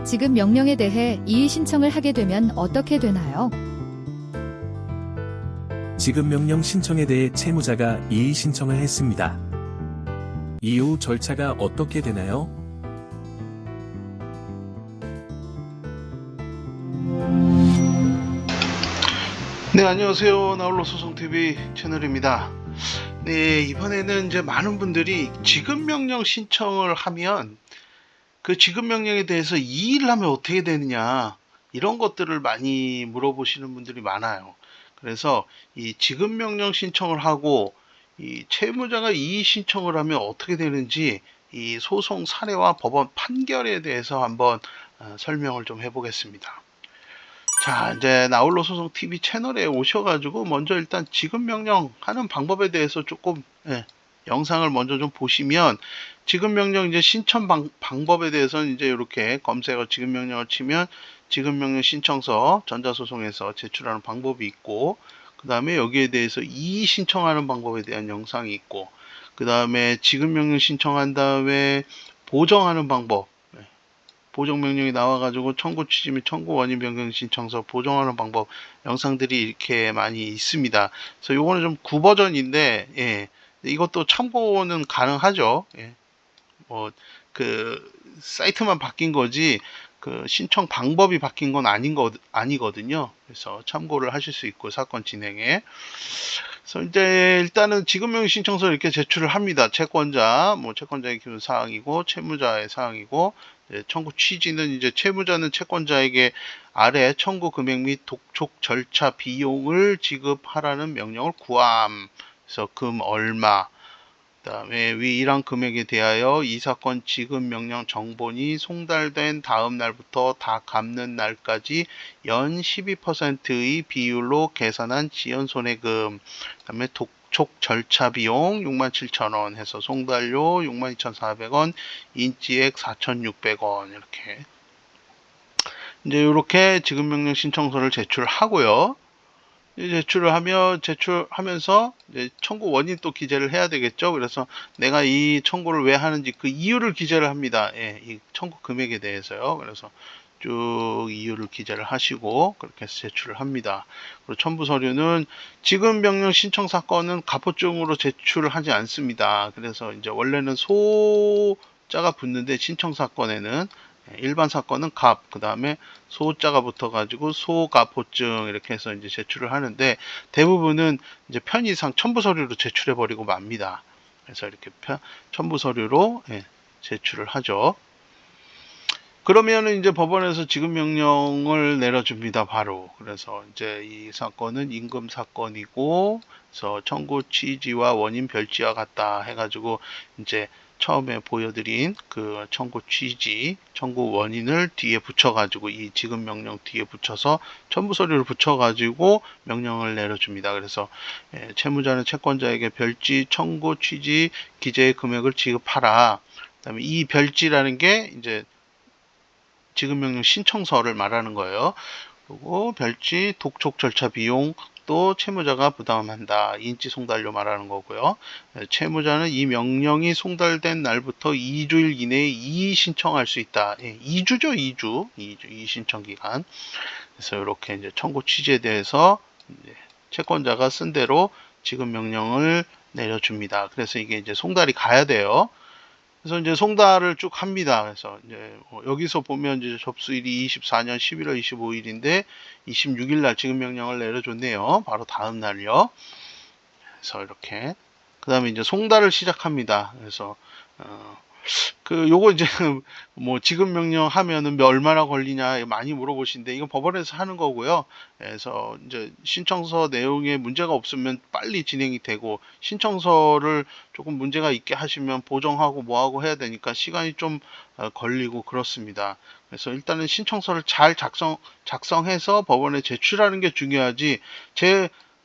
지급 명령에 대해 이의 신청을 하게 되면 어떻게 되나요? 지급 명령 신청에 대해 채무자가 이의 신청을 했습니다. 이후 절차가 어떻게 되나요? 네, 안녕하세요. 나홀로 소송TV 채널입니다. 네, 이번에는 이제 많은 분들이 지급명령 신청을 하면 그 지급명령에 대해서 이의를 하면 어떻게 되느냐, 이런 것들을 많이 물어보시는 분들이 많아요. 그래서 이 지급명령 신청을 하고 이 채무자가 이의 신청을 하면 어떻게 되는지 이 소송 사례와 법원 판결에 대해서 한번 설명을 좀 해보겠습니다. 자, 이제 나홀로 소송 TV 채널에 오셔가지고 먼저 일단 지급명령 하는 방법에 대해서 조금 영상을 먼저 좀 보시면, 지급명령 이제 신청 방법에 대해서는 이제 이렇게 검색어 지급명령을 치면 지급명령 신청서 전자소송에서 제출하는 방법이 있고, 그 다음에 여기에 대해서 이의 신청하는 방법에 대한 영상이 있고, 그 다음에 지급명령 신청한 다음에 보정하는 방법, 보정명령이 나와가지고 청구 취지 및 청구 원인 변경 신청서 보정하는 방법 영상들이 이렇게 많이 있습니다. 그래서 요거는 좀 구버전인데, 이것도 참고는 가능하죠. 그 사이트만 바뀐 거지 그 신청 방법이 바뀐 건 아니거든요. 그래서 참고를 하실 수 있고, 사건 진행에. 그래서 이제 일단은 지급명령 신청서를 이렇게 제출을 합니다. 채권자, 채권자의 기본 사항이고, 채무자의 사항이고, 청구 취지는 이제 채무자는 채권자에게 아래 청구 금액 및 독촉 절차 비용을 지급하라는 명령을 구함. 그래서 금 얼마, 그다음에 위 일항 금액에 대하여 이 사건 지급 명령 정본이 송달된 다음 날부터 다 갚는 날까지 연 12%의 비율로 계산한 지연 손해금, 그다음에 독촉 절차 비용 67,000원 해서 송달료 62,400원, 인지액 4,600원 이렇게 이제 이렇게 지급 명령 신청서를 제출하고요. 제출하면서 이제 청구 원인 또 기재를 해야 되겠죠. 그래서 내가 이 청구를 왜 하는지 그 이유를 기재를 합니다. 이 청구 금액에 대해서요. 그래서 쭉 이유를 기재를 하시고 그렇게 해서 제출을 합니다. 그리고 첨부 서류는 지급 명령 신청 사건은 가포증으로 제출을 하지 않습니다. 그래서 이제 원래는 소자가 붙는데 신청 사건에는 일반 사건은 갑, 그 다음에 소자가 붙어가지고 소가포증 이렇게 해서 이제 제출을 하는데, 대부분은 이제 편의상 첨부 서류로 제출해 버리고 맙니다. 그래서 이렇게 첨부 서류로 제출을 하죠. 그러면은 이제 법원에서 지급 명령을 내려줍니다. 바로. 그래서 이제 이 사건은 임금 사건이고, 그래서 청구 취지와 원인 별지와 같다 해가지고 이제 처음에 보여드린 그 청구 취지, 청구 원인을 뒤에 붙여가지고 이 지급 명령 뒤에 붙여서 첨부 서류를 붙여가지고 명령을 내려줍니다. 그래서 채무자는 채권자에게 별지, 청구 취지, 기재의 금액을 지급하라. 그다음에 이 별지라는 게 이제 지급명령 신청서를 말하는 거예요. 그리고 별지, 독촉 절차 비용 또 채무자가 부담한다. 인지 송달료 말하는 거고요. 채무자는 이 명령이 송달된 날부터 2주일 이내에 이의 신청할 수 있다. 2주죠, 2주. 이의 신청 기간. 그래서 이렇게 이제 청구 취지에 대해서 채권자가 쓴 대로 지급 명령을 내려줍니다. 그래서 이게 이제 송달이 가야 돼요. 그래서 이제 송달을 쭉 합니다. 그래서 이제 여기서 보면 이제 접수일이 24년 11월 25일인데 26일 날 지급 명령을 내려줬네요. 바로 다음 날요. 그래서 이렇게 그 다음에 이제 송달을 시작합니다. 그래서 요거 이제 지급 명령 하면은 얼마나 걸리냐 많이 물어보시는데, 이건 법원에서 하는 거고요. 그래서 이제 신청서 내용에 문제가 없으면 빨리 진행이 되고, 신청서를 조금 문제가 있게 하시면 보정하고 뭐하고 해야 되니까 시간이 좀 걸리고 그렇습니다. 그래서 일단은 신청서를 잘 작성해서 법원에 제출하는 게 중요하지,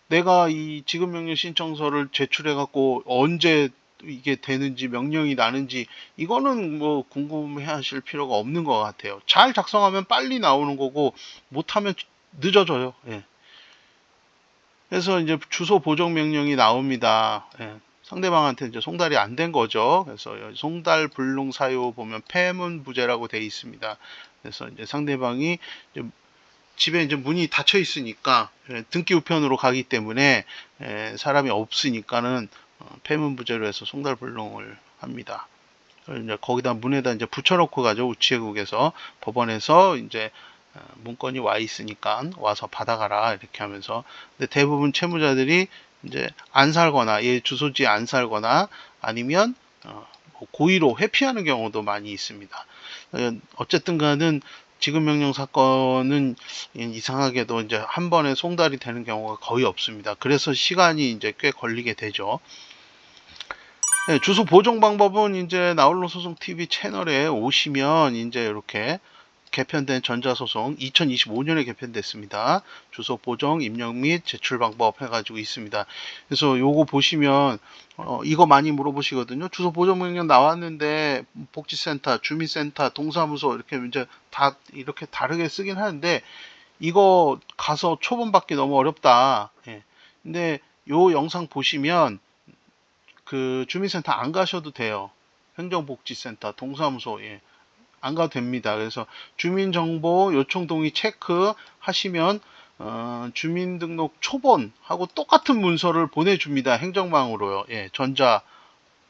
내가 이 지급명령 신청서를 제출해 갖고 언제 이게 되는지 명령이 나는지 이거는 궁금해 하실 필요가 없는 것 같아요. 잘 작성하면 빨리 나오는 거고 못하면 늦어져요. 그래서 이제 주소 보정 명령이 나옵니다. 상대방한테 이제 송달이 안 된 거죠. 그래서 여기 송달 불능 사유 보면 폐문부재라고 되어 있습니다. 그래서 이제 상대방이 이제 집에 이제 문이 닫혀 있으니까 등기 우편으로 가기 때문에 사람이 없으니까는 폐문부재로 해서 송달 불능을 합니다. 이제 거기다 문에다 이제 붙여놓고 가죠. 우체국에서 법원에서 이제 문건이 와 있으니까 와서 받아가라 이렇게 하면서. 근데 대부분 채무자들이 이제 안 살거나 주소지에 안 살거나 아니면 뭐 고의로 회피하는 경우도 많이 있습니다. 어쨌든 간은 지급명령 사건은 이상하게도 이제 한 번에 송달이 되는 경우가 거의 없습니다. 그래서 시간이 이제 꽤 걸리게 되죠. 네, 주소 보정 방법은 이제 나홀로 소송 TV 채널에 오시면 이제 이렇게 개편된 전자소송 2025년에 개편됐습니다. 주소 보정, 입력 및 제출 방법 해가지고 있습니다. 그래서 요거 보시면 이거 많이 물어보시거든요. 주소 보정 명령 나왔는데 복지센터, 주민센터, 동사무소 이렇게 이제 다 이렇게 다르게 쓰긴 하는데 이거 가서 초본 받기 너무 어렵다. 예. 근데 요 영상 보시면 그 주민센터 안 가셔도 돼요. 행정복지센터, 동사무소 안 가도 됩니다. 그래서 주민정보 요청 동의 체크 하시면 주민등록 초본하고 똑같은 문서를 보내줍니다. 행정망으로요. 전자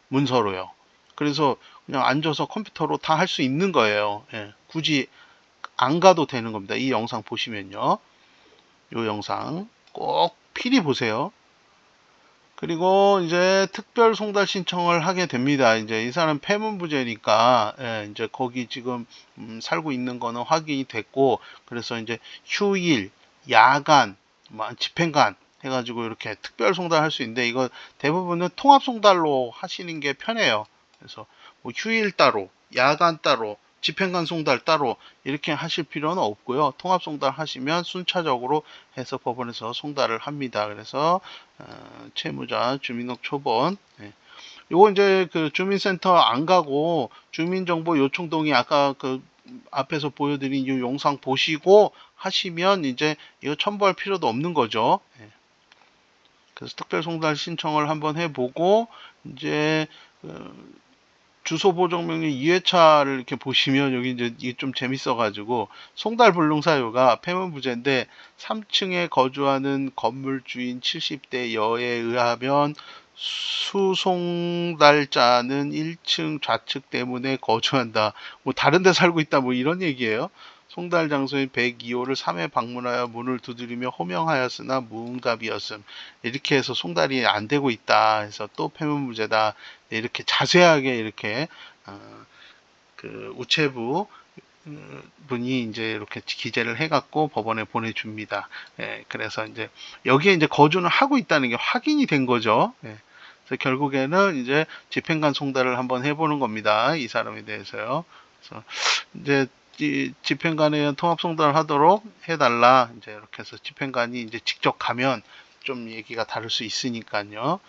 문서로요. 그래서 그냥 앉아서 컴퓨터로 다 할 수 있는 거예요. 굳이 안 가도 되는 겁니다. 이 영상 보시면요. 요 영상 꼭 필히 보세요. 그리고 이제 특별 송달 신청을 하게 됩니다. 이제 이 사람 폐문부재니까 이제 거기 지금 살고 있는 거는 확인이 됐고, 그래서 이제 휴일, 야간, 집행관 해가지고 이렇게 특별 송달 할 수 있는데 이거 대부분은 통합 송달로 하시는 게 편해요. 그래서 뭐 휴일 따로, 야간 따로, 집행관 송달 따로 이렇게 하실 필요는 없고요. 통합 송달 하시면 순차적으로 해서 법원에서 송달을 합니다. 그래서 채무자 주민등록 초본 요거 이제 그 주민센터 안 가고 주민정보 요청 동의 아까 그 앞에서 보여드린 이 영상 보시고 하시면 이제 이거 첨부할 필요도 없는 거죠. 그래서 특별 송달 신청을 한번 해보고 이제 주소 보정 명령 2회차를 이렇게 보시면 여기 이제 이게 좀 재밌어 가지고 송달 불능 사유가 폐문부재인데 3층에 거주하는 건물 주인 70대 여에 의하면 수송달자는 1층 좌측 때문에 거주한다. 뭐 다른 데 살고 있다 뭐 이런 얘기예요. 송달 장소인 102호를 3회 방문하여 문을 두드리며 호명하였으나 무응답이었음. 이렇게 해서 송달이 안 되고 있다. 해서 또 폐문부재다. 이렇게 자세하게 이렇게 그 우체부 분이 이제 이렇게 기재를 해갖고 법원에 보내줍니다. 그래서 이제 여기에 이제 거주는 하고 있다는 게 확인이 된 거죠. 그래서 결국에는 이제 집행관 송달을 한번 해보는 겁니다. 이 사람에 대해서요. 그래서 이제 이 집행관에 의한 통합 송달을 하도록 해달라. 이제 이렇게 해서 집행관이 이제 직접 가면 좀 얘기가 다를 수 있으니까요.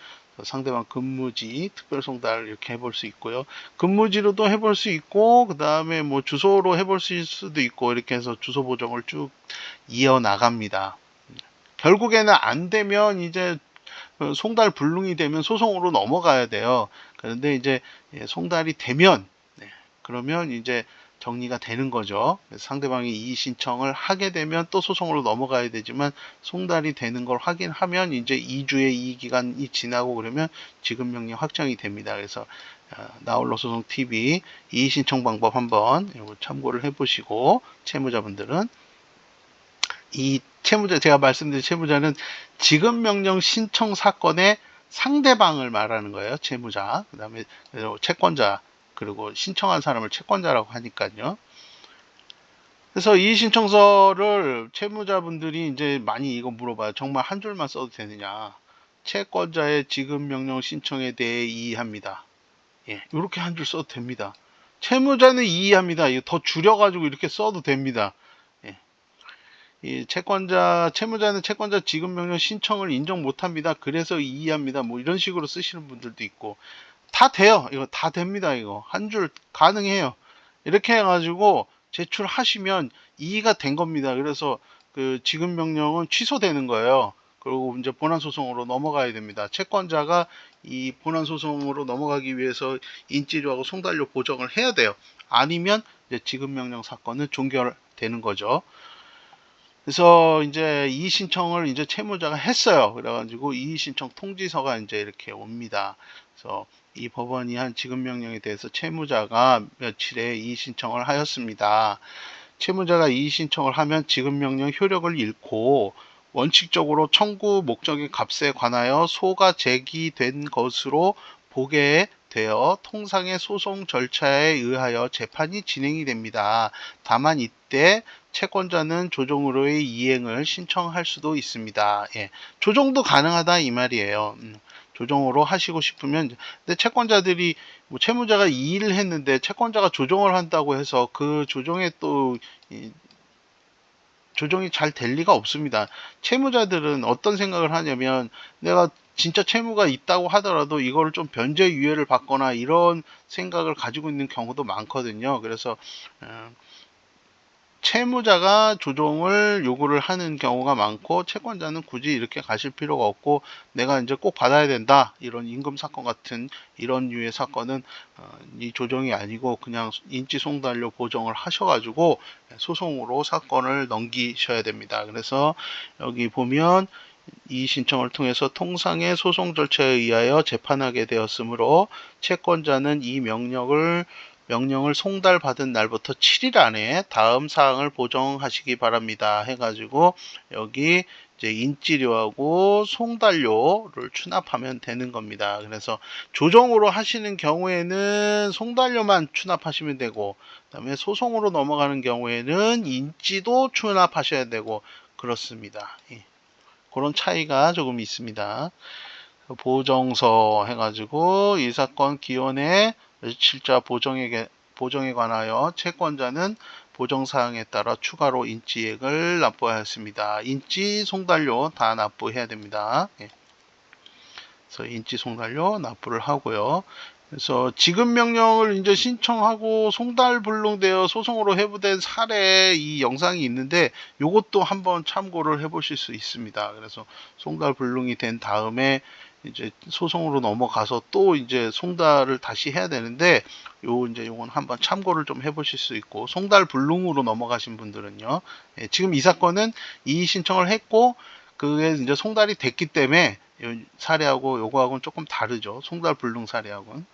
상대방 근무지 특별 송달 이렇게 해볼 수 있고요. 근무지로도 해볼 수 있고 그 다음에 뭐 주소로 해볼 수도 있고 이렇게 해서 주소 보정을 쭉 이어 나갑니다. 결국에는 안 되면 이제 송달 불능이 되면 소송으로 넘어가야 돼요. 그런데 이제 송달이 되면 그러면 이제 정리가 되는 거죠. 상대방이 이의 신청을 하게 되면 또 소송으로 넘어가야 되지만 송달이 되는 걸 확인하면 이제 2주의 이의 기간이 지나고 그러면 지급 명령 확정이 됩니다. 그래서 나홀로 소송 TV 이의 신청 방법 한번 참고를 해보시고 채무자분들은 이 채무자 제가 말씀드린 채무자는 지급 명령 신청 사건의 상대방을 말하는 거예요. 채무자 그 다음에 채권자 그리고 신청한 사람을 채권자라고 하니까요. 그래서 이 신청서를 채무자분들이 이제 많이 이거 물어봐요. 정말 한 줄만 써도 되느냐. 채권자의 지급명령 신청에 대해 이의합니다. 이렇게 한 줄 써도 됩니다. 채무자는 이의합니다. 이거 더 줄여가지고 이렇게 써도 됩니다. 이 채무자는 채권자 지급명령 신청을 인정 못합니다. 그래서 이의합니다. 뭐 이런 식으로 쓰시는 분들도 있고. 다 돼요. 이거 다 됩니다. 이거 한 줄 가능해요. 이렇게 해가지고 제출하시면 이의가 된 겁니다. 그래서 그 지급 명령은 취소되는 거예요. 그리고 이제 본안 소송으로 넘어가야 됩니다. 채권자가 이 본안 소송으로 넘어가기 위해서 인지료하고 송달료 보정을 해야 돼요. 아니면 이제 지급명령 사건은 종결되는 거죠. 그래서 이제 이의 신청을 이제 채무자가 했어요. 그래가지고 이의 신청 통지서가 이제 이렇게 옵니다. 그래서 이 법원이 한 지급명령에 대해서 채무자가 며칠에 이의 신청을 하였습니다. 채무자가 이의 신청을 하면 지급명령 효력을 잃고 원칙적으로 청구 목적의 값에 관하여 소가 제기된 것으로 보게 되어 통상의 소송 절차에 의하여 재판이 진행이 됩니다. 다만 이때 채권자는 조정으로의 이행을 신청할 수도 있습니다. 예, 조정도 가능하다 이 말이에요. 조정으로 하시고 싶으면, 근데 채권자들이 뭐 채무자가 이의를 했는데 채권자가 조정을 한다고 해서 그 조정에 또 조정이 잘 될 리가 없습니다. 채무자들은 어떤 생각을 하냐면, 내가 진짜 채무가 있다고 하더라도 이거를 좀 변제 유예를 받거나 이런 생각을 가지고 있는 경우도 많거든요. 그래서 채무자가 조정을 요구를 하는 경우가 많고, 채권자는 굳이 이렇게 가실 필요가 없고, 내가 이제 꼭 받아야 된다, 이런 임금 사건 같은 이런 류의 사건은 이 조정이 아니고 그냥 인지송달료 보정을 하셔가지고 소송으로 사건을 넘기셔야 됩니다. 그래서 여기 보면 이 신청을 통해서 통상의 소송 절차에 의하여 재판하게 되었으므로 채권자는 이 명령을 송달받은 날부터 7일 안에 다음 사항을 보정하시기 바랍니다. 해가지고 여기 이제 인지료하고 송달료를 추납하면 되는 겁니다. 그래서 조정으로 하시는 경우에는 송달료만 추납하시면 되고, 그다음에 소송으로 넘어가는 경우에는 인지도 추납하셔야 되고 그렇습니다. 그런 차이가 조금 있습니다. 보정서 해가지고 이 사건 기원의 실자 보정에 관하여 채권자는 보정사항에 따라 추가로 인지액을 납부하였습니다. 인지 송달료 다 납부해야 됩니다. 그래서 인지 송달료 납부를 하고요. 그래서 지급명령을 이제 신청하고 송달불능되어 소송으로 회부된 사례 이 영상이 있는데, 요것도 한번 참고를 해 보실 수 있습니다. 그래서 송달불능이 된 다음에 이제 소송으로 넘어가서 또 이제 송달을 다시 해야 되는데, 요건 한번 참고를 좀 해 보실 수 있고, 송달불능으로 넘어가신 분들은요. 지금 이 사건은 이의 신청을 했고 그게 이제 송달이 됐기 때문에 요 사례하고 요거하고는 조금 다르죠. 송달불능 사례하고는.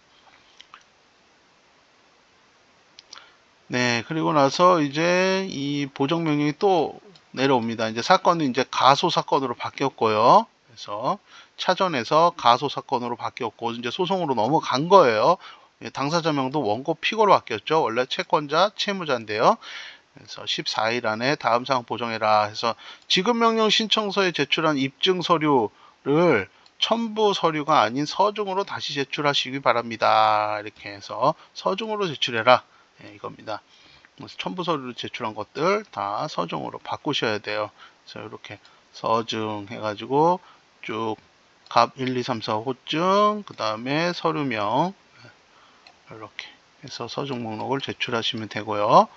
네, 그리고 나서 이제 이 보정명령이 또 내려옵니다. 이제 사건은 이제 가소 사건으로 바뀌었고요. 그래서 차전에서 가소 사건으로 바뀌었고 이제 소송으로 넘어간 거예요. 당사자명도 원고 피고로 바뀌었죠. 원래 채권자, 채무자인데요. 그래서 14일 안에 다음 사항 보정해라 해서 지급명령 신청서에 제출한 입증 서류를 첨부 서류가 아닌 서중으로 다시 제출하시기 바랍니다. 이렇게 해서 서중으로 제출해라. 이겁니다. 첨부 서류를 제출한 것들 다 서중으로 바꾸셔야 돼요. 그래서 이렇게 서중 해가지고 쭉 갑 1, 2, 3, 4 호증, 그 다음에 서류명 이렇게 해서 서중 목록을 제출하시면 되고요.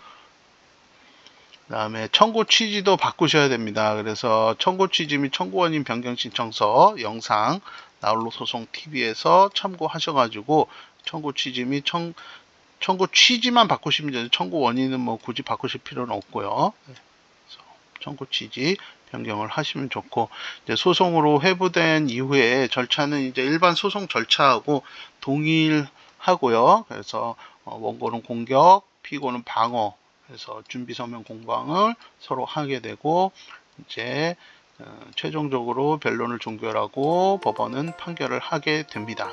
그 다음에 청구 취지도 바꾸셔야 됩니다. 그래서 청구 취지 및 청구원인 변경 신청서 영상 나홀로 소송 TV에서 참고하셔가지고 청구 취지 및 청구 취지만 바꾸시면 되죠. 청구 원인은 뭐 굳이 바꾸실 필요는 없고요. 그래서 청구 취지 변경을 하시면 좋고, 이제 소송으로 회부된 이후에 절차는 이제 일반 소송 절차하고 동일하고요. 그래서 원고는 공격, 피고는 방어, 그래서 준비 서면 공방을 서로 하게 되고, 이제 최종적으로 변론을 종결하고 법원은 판결을 하게 됩니다.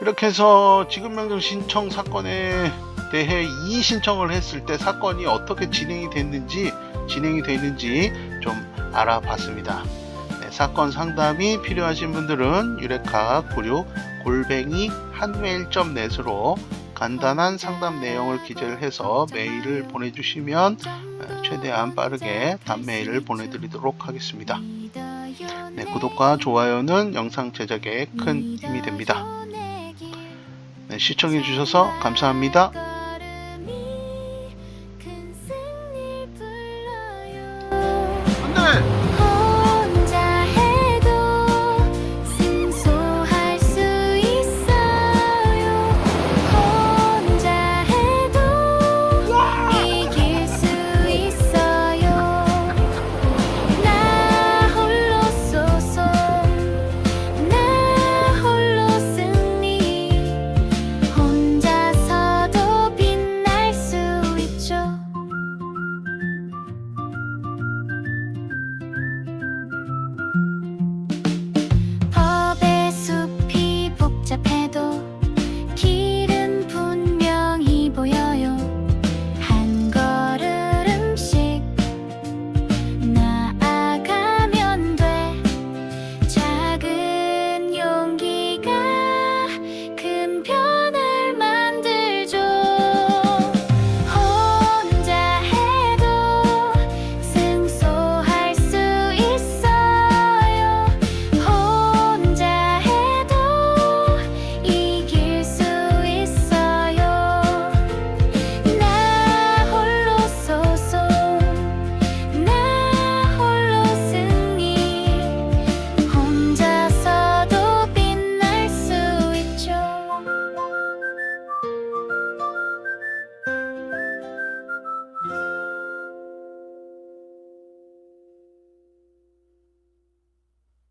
이렇게 해서 지급명령 신청 사건에 대해 이의 신청을 했을 때 사건이 어떻게 진행이 되는지 좀 알아봤습니다. 사건 상담이 필요하신 분들은 유레카 96-한메일.net으로 간단한 상담 내용을 기재를 해서 메일을 보내주시면 최대한 빠르게 답메일을 보내드리도록 하겠습니다. 구독과 좋아요는 영상 제작에 큰 힘이 됩니다. 시청해주셔서 감사합니다. 안돼!